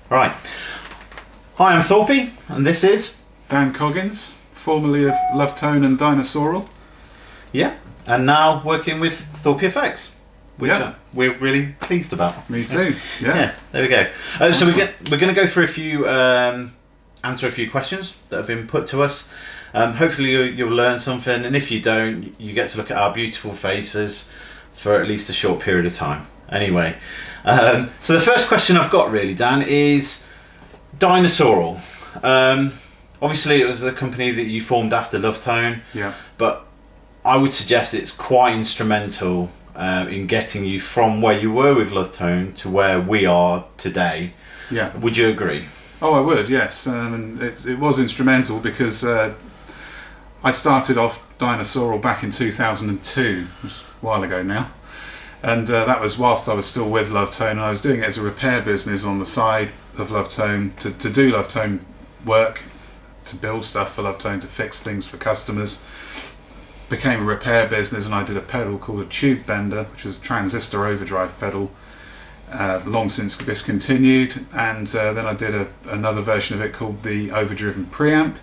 Right. Hi, I'm Thorpy, and this is Dan Coggins, formerly of Love Tone and Dinosaural. Yeah, and now working with ThorpyFx, which we're really pleased about. Me too. Yeah. There we go. So we're going to go through a few, answer a few questions that have been put to us. Hopefully you'll learn something, and if you don't, you get to look at our beautiful faces for at least a short period of time. Anyway, so the first question I've got really, Dan, is Dinosaural. Obviously it was the company that you formed after Love Tone, but I would suggest it's quite instrumental in getting you from where you were with Love Tone to where we are today. Yeah. Would you agree? Oh, I would, yes. And it was instrumental because I started off Dinosaural back in 2002, which is a while ago now. And that was whilst I was still with Love Tone, and I was doing it as a repair business on the side of Love Tone to do Love Tone work, to build stuff for Love Tone, to fix things for customers. Became a repair business, and I did a pedal called a tube bender, which was a transistor overdrive pedal, long since discontinued. And then I did another version of it called the overdriven preamp.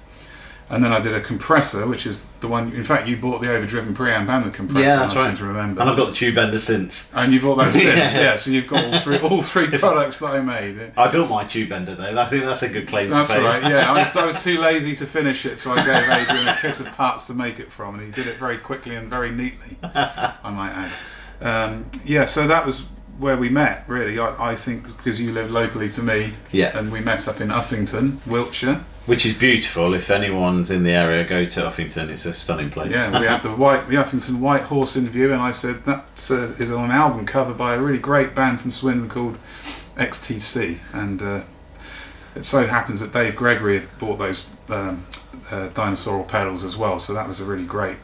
And then I did a compressor, which is the one. In fact, you bought the overdriven preamp and the compressor. Yeah, that's I right. seem to remember. And I've got the tube bender since. And you bought that since, yeah. So you've got all three products that I made. I built my tube bender though. I think that's a good claim to That's fame. right. Yeah, I was too lazy to finish it, so I gave Adrian a kit of parts to make it from, and he did it very quickly and very neatly, I might add. So that was where we met, really. I think because you live locally to me, and we met up in Uffington, Wiltshire. Which is beautiful. If anyone's in the area, go to Uffington. It's a stunning place. Yeah, we had the Uffington White Horse in view, and I said that is on an album cover by a really great band from Swindon called XTC. And it so happens that Dave Gregory had bought those Dinosaural pedals as well, so that was a really great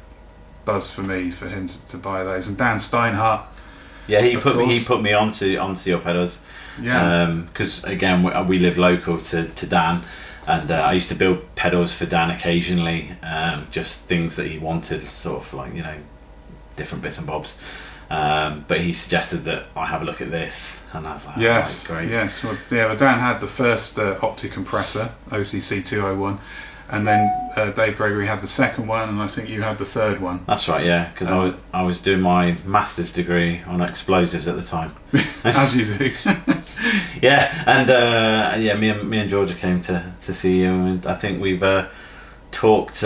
buzz for me, for him to buy those. And Dan Steinhardt. Yeah, he put me onto your pedals. Yeah. Because again, we live local to Dan. And I used to build pedals for Dan occasionally, just things that he wanted, sort of like, different bits and bobs. But he suggested that I have a look at this, and I was like, yes, oh, great. Yes, well, Dan had the first Opti compressor, OTC 201, and then Dave Gregory had the second one, and I think you had the third one. That's right, yeah, because I was doing my master's degree on explosives at the time. As you do. Yeah, and me and Georgia came to see you, and I think we've talked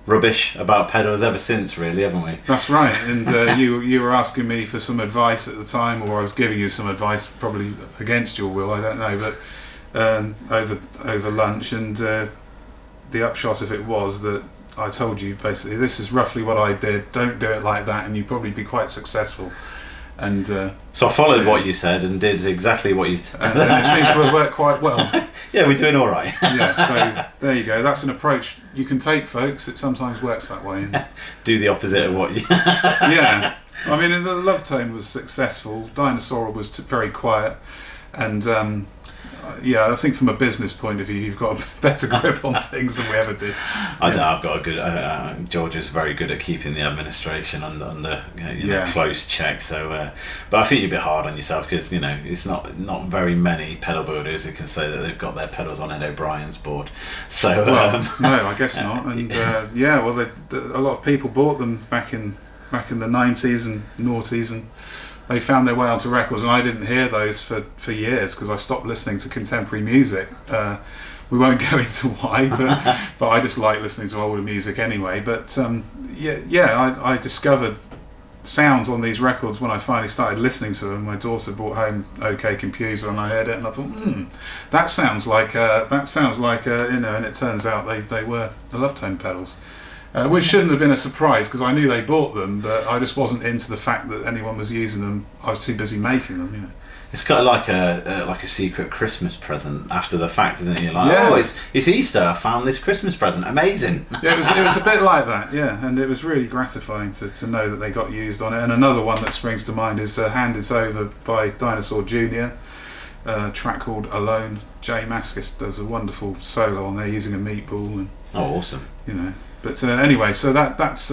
rubbish about pedals ever since, really, haven't we? That's right, and you were asking me for some advice at the time, or I was giving you some advice, probably against your will, I don't know, but over lunch, and the upshot of it was that I told you basically, this is roughly what I did, don't do it like that, and you'd probably be quite successful. And so I followed what you said and did exactly what you said. And it seems to have worked quite well. Yeah, we're doing all right. Yeah, so there you go. That's an approach you can take, folks. It sometimes works that way. Do the opposite of what you... Yeah. I mean, the Love Tone was successful. Dinosaural was very quiet. And I think from a business point of view, you've got a better grip on things than we ever did. I know, I've got a good... Georgia's very good at keeping the administration under close check. So, but I think you're a bit hard on yourself because, it's not very many pedal builders who can say that they've got their pedals on Ed O'Brien's board. So, no, I guess not. And a lot of people bought them back in the 90s and noughties, and they found their way onto records, and I didn't hear those for years because I stopped listening to contemporary music. We won't go into why, but I just like listening to older music anyway. But I discovered sounds on these records when I finally started listening to them. My daughter brought home OK Computer, and I heard it, and I thought, that sounds like and it turns out they were the Love Tone pedals. Which shouldn't have been a surprise because I knew they bought them, but I just wasn't into the fact that anyone was using them. I was too busy making them, It's kind of like a secret Christmas present after the fact, isn't it? You're like, it's Easter. I found this Christmas present. Amazing. Yeah, it was a bit like that. Yeah, and it was really gratifying to know that they got used on it. And another one that springs to mind is "Hand It Over" by Dinosaur Jr. A track called "Alone." Jay Mascis does a wonderful solo on there using a meatball. And, awesome. But anyway, so that's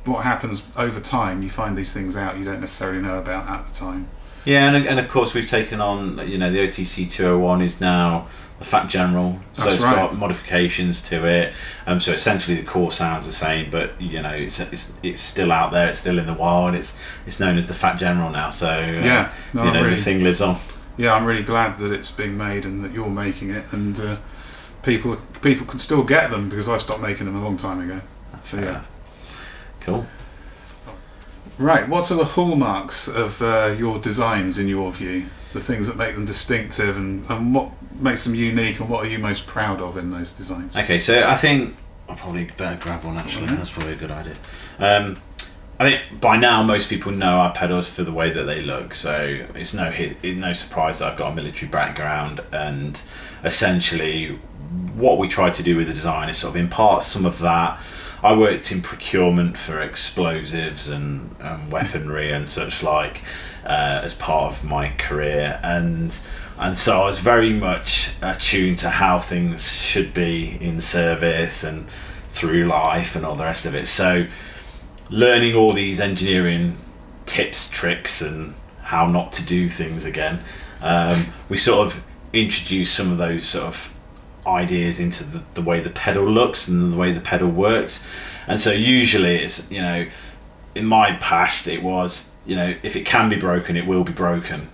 what happens over time. You find these things out you don't necessarily know about at the time. Yeah, and of course we've taken on, the OTC 201 is now the Fat General, so That's it's right. got modifications to it. So essentially the core sounds the same, but it's still out there, it's still in the wild. It's known as the Fat General now. So the thing lives on. Yeah, I'm really glad that it's being made and that you're making it, and people can still get them, because I stopped making them a long time ago. So yeah, cool. Right, what are the hallmarks of your designs in your view? The things that make them distinctive, and what makes them unique, and what are you most proud of in those designs? Okay, so I think I'll probably better grab one actually. Okay. That's probably a good idea. I think by now most people know our pedals for the way that they look, so it's no surprise that I've got a military background, and essentially what we try to do with the design is sort of impart some of that. I worked in procurement for explosives and weaponry and such like as part of my career, and so I was very much attuned to how things should be in service and through life and all the rest of it. So learning all these engineering tips, tricks, and how not to do things again, we sort of introduced some of those sort of ideas into the way the pedal looks and the way the pedal works. And so usually it's, in my past it was, if it can be broken, it will be broken.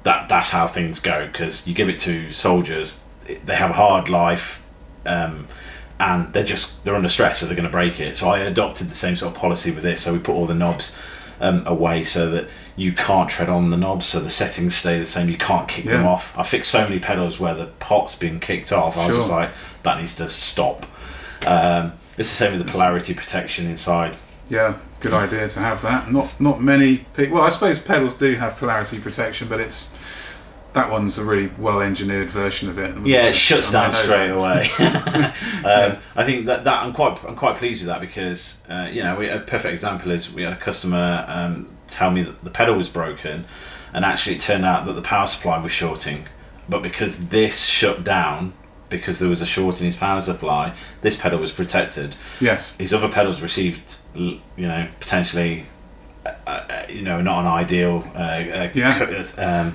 That's how things go, because you give it to soldiers, they have a hard life, and they're under stress, so they're going to break it. So I adopted the same sort of policy with this. So we put all the knobs away so that you can't tread on the knobs, so the settings stay the same, you can't kick them off. I fixed so many pedals where the pot's been kicked off, I was just like, that needs to stop. It's the same with the polarity protection inside. Yeah, good idea to have that. Not many people, well, I suppose pedals do have polarity protection, but that one's a really well engineered version of it. Yeah, it shuts down straight away. I think that I'm quite pleased with that, because a perfect example is we had a customer tell me that the pedal was broken, and actually it turned out that the power supply was shorting, but because this shut down, because there was a short in his power supply, this pedal was protected. Yes. His other pedals received potentially not an ideal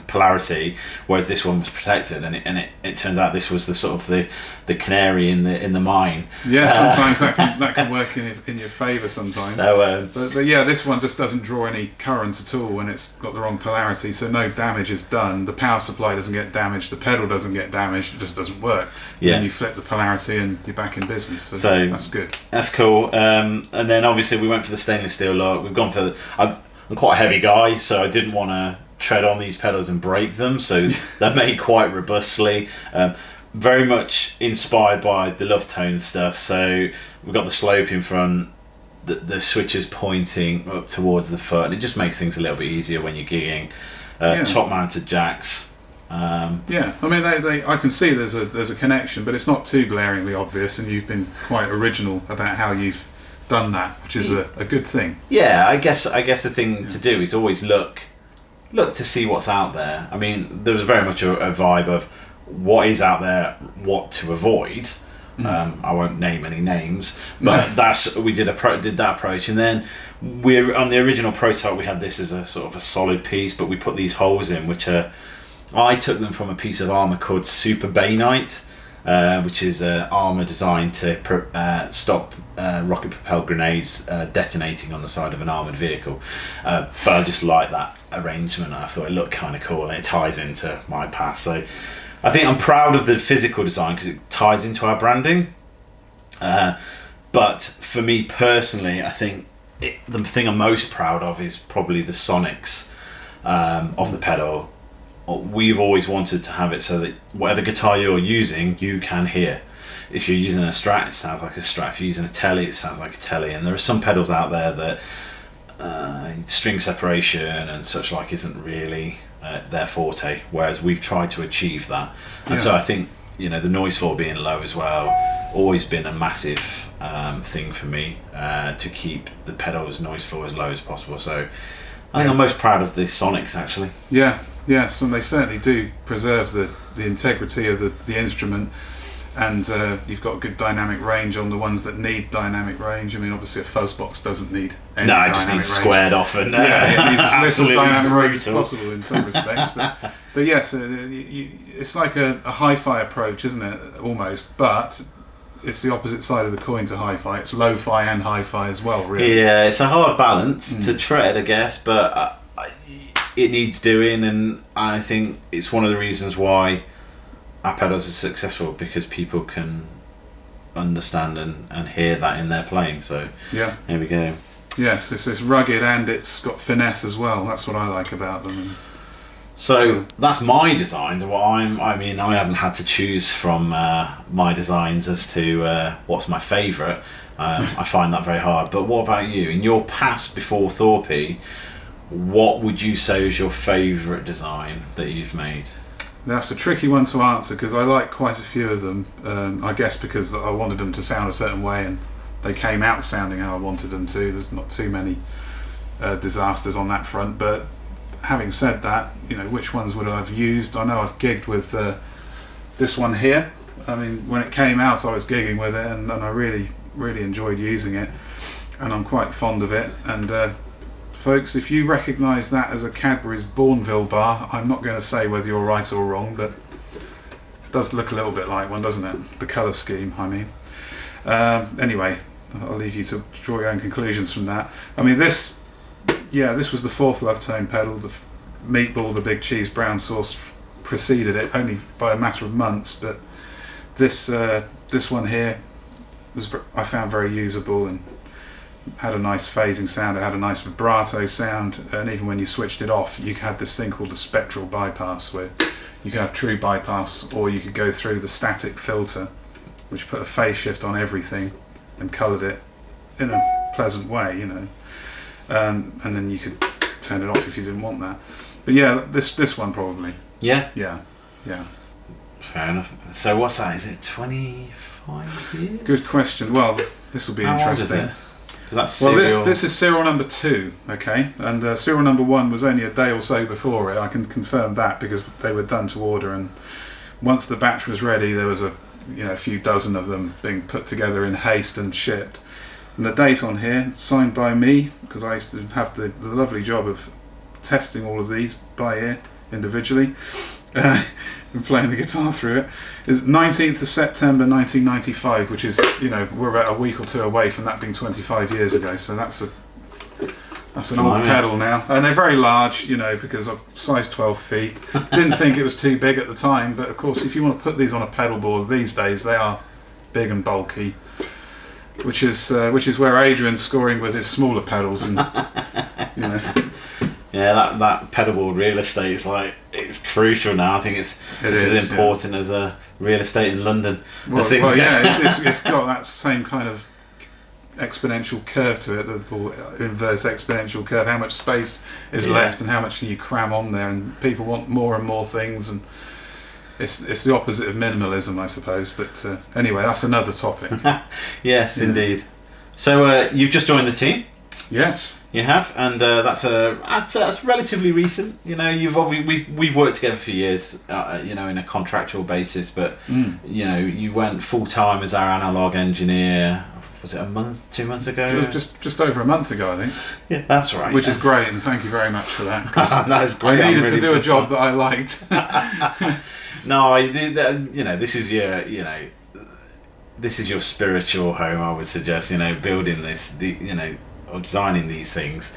polarity, whereas this one was protected, and it turns out this was the sort of the canary in the mine. Yeah, sometimes that can work in your favour sometimes. So, but yeah, this one just doesn't draw any current at all when it's got the wrong polarity, so no damage is done. The power supply doesn't get damaged, the pedal doesn't get damaged, it just doesn't work. Yeah. And then you flip the polarity and you're back in business. So that's good. That's cool. And then obviously we went for the stainless steel look. We've gone for I'm quite a heavy guy, so I didn't want to tread on these pedals and break them, so they're made quite robustly. Very much inspired by the Love Tone stuff, so we've got the slope in front, the switches pointing up towards the foot, and it just makes things a little bit easier when you're gigging. Top mounted jacks. Yeah, I mean, I can see there's a connection, but it's not too glaringly obvious, and you've been quite original about how you've done that, which is a good thing. Yeah, I guess the thing to do is always look to see what's out there. I mean, there was very much a vibe of what is out there, what to avoid. I won't name any names, but we did that approach, and then we're on the original prototype. We had this as a sort of a solid piece, but we put these holes in, which I took them from a piece of armour called Super Bayonet, which is armour designed to stop rocket-propelled grenades detonating on the side of an armoured vehicle. But I just like that arrangement. I thought it looked kind of cool, and it ties into my past. So I think I'm proud of the physical design because it ties into our branding. But for me personally, I think the thing I'm most proud of is probably the sonics of the pedal. We've always wanted to have it so that whatever guitar you're using, you can hear. If you're using a Strat, it sounds like a Strat. If you're using a Tele, it sounds like a Tele. And there are some pedals out there that string separation and such like isn't really their forte, whereas we've tried to achieve that. And so I think, the noise floor being low as well, always been a massive thing for me to keep the pedal's noise floor as low as possible. So I think I'm most proud of the sonics, actually. Yes, and they certainly do preserve the integrity of the instrument. and you've got a good dynamic range on the ones that need dynamic range. I mean, obviously a fuzz box doesn't need any No, it dynamic just needs range. squared off and it needs as little dynamic range as brutal. possible in some respects. But yes, it's like a hi-fi approach, isn't it? Almost, but it's the opposite side of the coin to hi-fi. It's lo-fi and hi-fi as well, really. Yeah, it's a hard balance to tread, I guess, but it needs doing, and I think it's one of the reasons why our pedals are successful, because people can understand and hear that in their playing. So yeah, there we go. Yes, it's rugged and it's got finesse as well. That's what I like about them. So that's my designs. I mean, I haven't had to choose from my designs as to what's my favourite. I find that very hard. But what about you? In your past before Thorpy, what would you say is your favourite design that you've made? That's a tricky one to answer because I like quite a few of them. I guess because I wanted them to sound a certain way and they came out sounding how I wanted them to. There's not too many disasters on that front. But having said that, which ones would I have used? I know I've gigged with this one here. I mean, when it came out, I was gigging with it, and I really, really enjoyed using it, and I'm quite fond of it. And folks, if you recognise that as a Cadbury's Bourneville bar, I'm not going to say whether you're right or wrong, but it does look a little bit like one, doesn't it? The colour scheme, I mean. Anyway, I'll leave you to draw your own conclusions from that. I mean, this was the fourth Love Tone pedal. The Meatball, the Big Cheese Brown Sauce preceded it only by a matter of months, but this one here I found very usable and had a nice phasing sound. It had a nice vibrato sound, and even when you switched it off, you had this thing called a spectral bypass, where you could have true bypass, or you could go through the static filter, which put a phase shift on everything and coloured it in a pleasant way, and then you could turn it off if you didn't want that. But yeah, this one probably. Yeah? Yeah. Fair enough. So what's that? Is it 25 years? Good question. Well, this will be interesting. How old is it? That's serial. This is serial number 2, okay? And serial number 1 was only a day or so before it. I can confirm that because they were done to order, and once the batch was ready, there was a few dozen of them being put together in haste and shipped. And the date on here, signed by me, because I used to have the lovely job of testing all of these by ear individually and playing the guitar through it, is 19th of September 1995, which is, we're about a week or two away from that being 25 years ago, so that's an old pedal now. And they're very large, because I'm size 12 feet. Didn't think it was too big at the time, but of course if you want to put these on a pedal board these days, they are big and bulky. Which is where Adrian's scoring with his smaller pedals, and Yeah, that pedal board real estate is it's crucial now. I think it's as important as real estate in London. It's got that same kind of exponential curve to it, or inverse exponential curve. How much space is left, and how much can you cram on there? And people want more and more things, and it's the opposite of minimalism, I suppose. But anyway, that's another topic. Yes, indeed. So you've just joined the team. Yes, you have, and that's relatively recent. We've worked together for years. In a contractual basis, but you went full time as our analog engineer. Was it a month, 2 months ago? It was just over a month ago, I think. Yeah, that's right. Which is great, and thank you very much for that. That is great. I needed to do a job that I liked. No, this is your spiritual home. I would suggest, building this, or designing these things.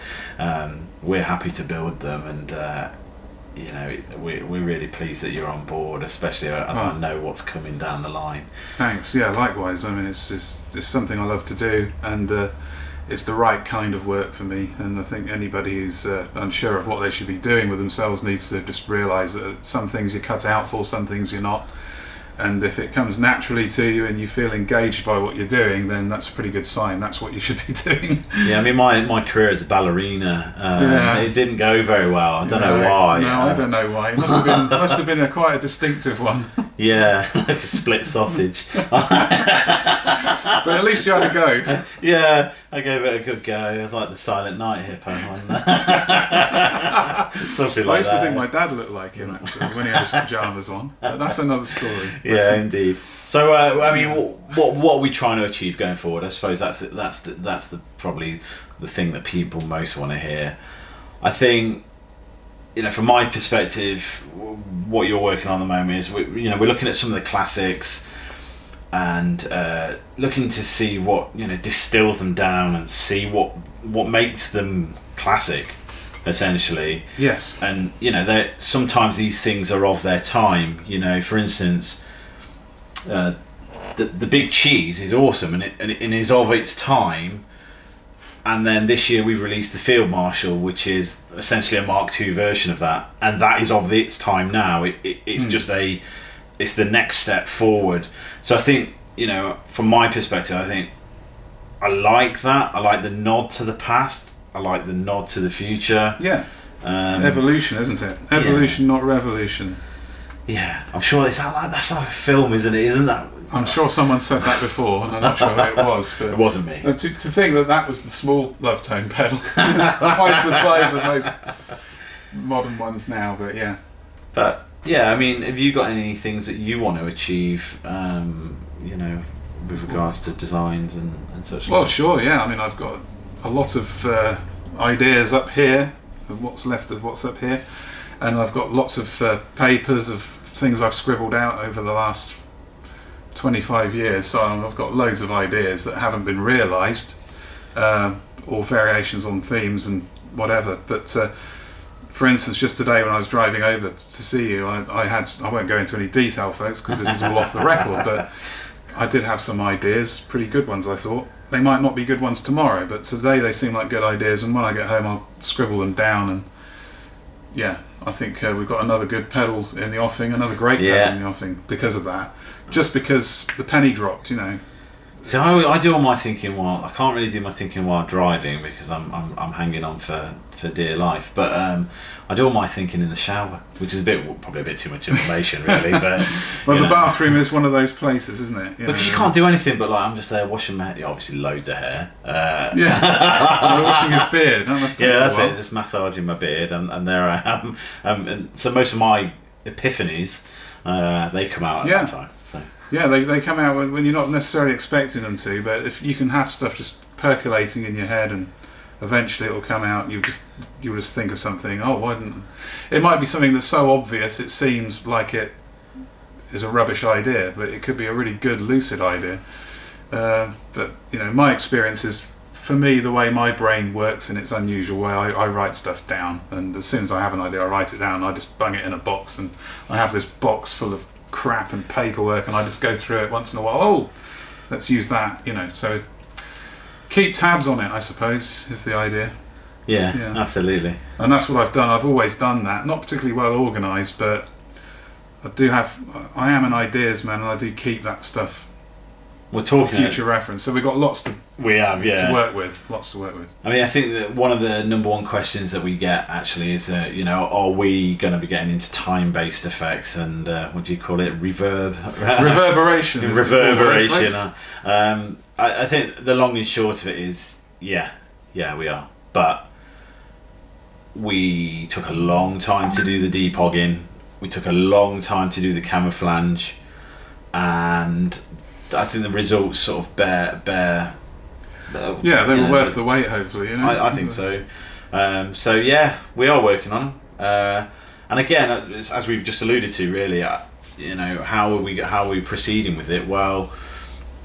We're happy to build them, and we're really pleased that you're on board, especially as I know what's coming down the line. Thanks. Yeah, likewise. I mean, it's something I love to do, and it's the right kind of work for me. And I think anybody who's unsure of what they should be doing with themselves needs to just realise that some things you're cut out for, some things you're not. And if it comes naturally to you and you feel engaged by what you're doing, then that's a pretty good sign. That's what you should be doing. Yeah, I mean, my career as a ballerina, it didn't go very well. I don't know why. No, I don't know why. It must have been quite a distinctive one. Yeah, like a split sausage. But at least you had a go. Yeah, I gave it a good go. It was like the Silent Night hippo. Something like that. I used to think my dad looked like him actually when he had his pajamas on. But that's another story. Yeah, indeed. So, I mean, what are we trying to achieve going forward? I suppose that's probably the thing that people most want to hear. I think, from my perspective, what you're working on at the moment is we're looking at some of the classics and looking to see what distill them down and see what makes them classic, essentially. Yes. And sometimes these things are of their time. For instance, the Big Cheese is awesome and it is of its time. And then this year we've released the Field Marshal, which is essentially a Mark II version of that, and that is of its time now. It's just it's the next step forward. So I think, from my perspective, I think I like that. I like the nod to the past. I like the nod to the future. Yeah. Evolution, isn't it? Evolution, not revolution. Yeah, I'm sure that's like a film, isn't it? Isn't that? I'm sure someone said that before, and I'm not sure who it was. But it wasn't me. To think that was the small love tone pedal. It's twice the size of most modern ones now, but yeah. But yeah, I mean, have you got any things that you want to achieve, with regards to designs and such? Well, sure, yeah. I mean, I've got a lot of ideas up here, of what's left of what's up here, and I've got lots of papers of things I've scribbled out over the last 25 years, so I've got loads of ideas that haven't been realised, or variations on themes and whatever. But for instance, just today when I was driving over to see you, I won't go into any detail, folks, because this is all off the record, but I did have some ideas, pretty good ones I thought. They might not be good ones tomorrow, but today they seem like good ideas, and when I get home I'll scribble them down. And yeah, I think we've got another good pedal in the offing, another great pedal in the offing because of that. Just because the penny dropped, So I do all my thinking I can't really do my thinking while driving because I'm hanging on for dear life. But I do all my thinking in the shower, which is probably a bit too much information, really. But well, the bathroom is one of those places, isn't it? Because you can't do anything but I'm just there washing my hair. Obviously, loads of hair. Washing his beard. That must take a that's while. it. Just massaging my beard, and there I am. And so most of my epiphanies, they come out at that time. So. Yeah, they come out when you're not necessarily expecting them to, but if you can have stuff just percolating in your head and eventually it'll come out, you'll just think of something. Oh, why didn't it? Might be something that's so obvious it seems like it is a rubbish idea, but it could be a really good lucid idea. But my experience is, for me, the way my brain works in its unusual way, I write stuff down, and as soon as I have an idea I write it down. I just bung it in a box, and I have this box full of crap and paperwork, and I just go through it once in a while. Oh, let's use that, so keep tabs on it, I suppose, is the idea. Yeah, absolutely. And that's what I've done. I've always done that. Not particularly well organised, but I am an ideas man, and I do keep that stuff. We're talking future reference, so we've got lots to work with. I mean, I think that one of the number one questions that we get actually is, are we going to be getting into time-based effects and what do you call it, reverberation? Reverberation. I think the long and short of it is, we are, but we took a long time to do the depogging. We took a long time to do the camouflage, and I think the results sort of bear. They were worth the wait. Hopefully, I think so. So yeah, we are working on them. And again, as we've just alluded to, really, how are we proceeding with it? Well,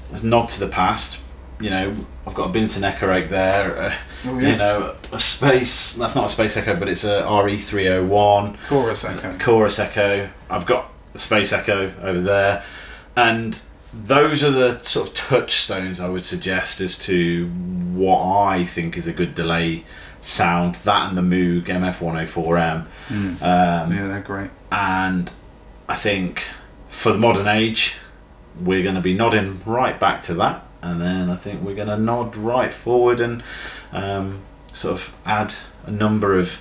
there's a nod to the past. I've got a Binson Echo Egg there. A space. That's not a Space Echo, but it's a RE301 Chorus Echo. I've got a Space Echo over there, and those are the sort of touchstones I would suggest as to what I think is a good delay sound. That and the Moog MF104M. They're great. And I think for the modern age, we're going to be nodding right back to that, and then I think we're going to nod right forward and sort of add a number of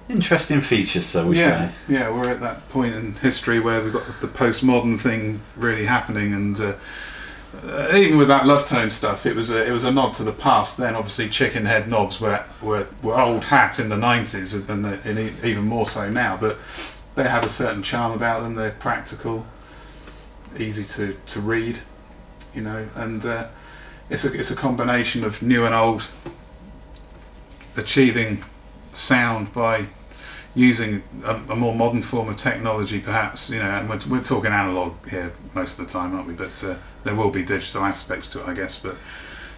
interesting features, so we say. Yeah, we're at that point in history where we've got the postmodern thing really happening, and even with that love tone stuff, it was a nod to the past. Then obviously chicken head knobs were old hat in the 90s, and even more so now. But they have a certain charm about them. They're practical, easy to read, you know, and it's a combination of new and old, achieving sound by using a more modern form of technology, perhaps, you know. And we're talking analog here most of the time, aren't we? But there will be digital aspects to it, I guess, but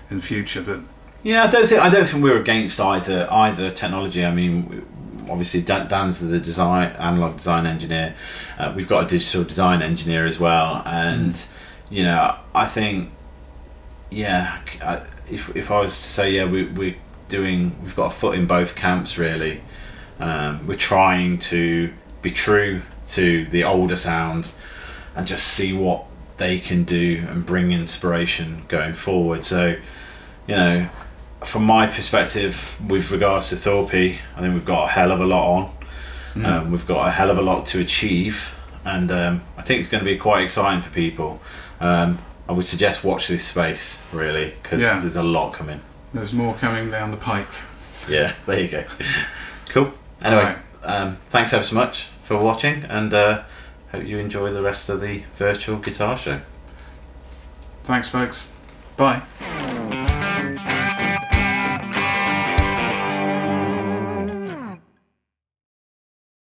in the future. But yeah, I don't think we're against either technology. I mean, obviously Dan's the analog design engineer. We've got a digital design engineer as well, and you know, I think, yeah, if I was to say, yeah, we've got a foot in both camps, really. We're trying to be true to the older sounds and just see what they can do and bring inspiration going forward. So, you know, from my perspective, with regards to Thorpy, I think we've got a hell of a lot on. We've got a hell of a lot to achieve, and I think it's going to be quite exciting for people. I would suggest watch this space, really, because there's a lot coming. There's more coming down the pike. Yeah, there you go. Cool. Anyway, thanks ever so much for watching, and hope you enjoy the rest of the virtual guitar show. Thanks, folks. Bye.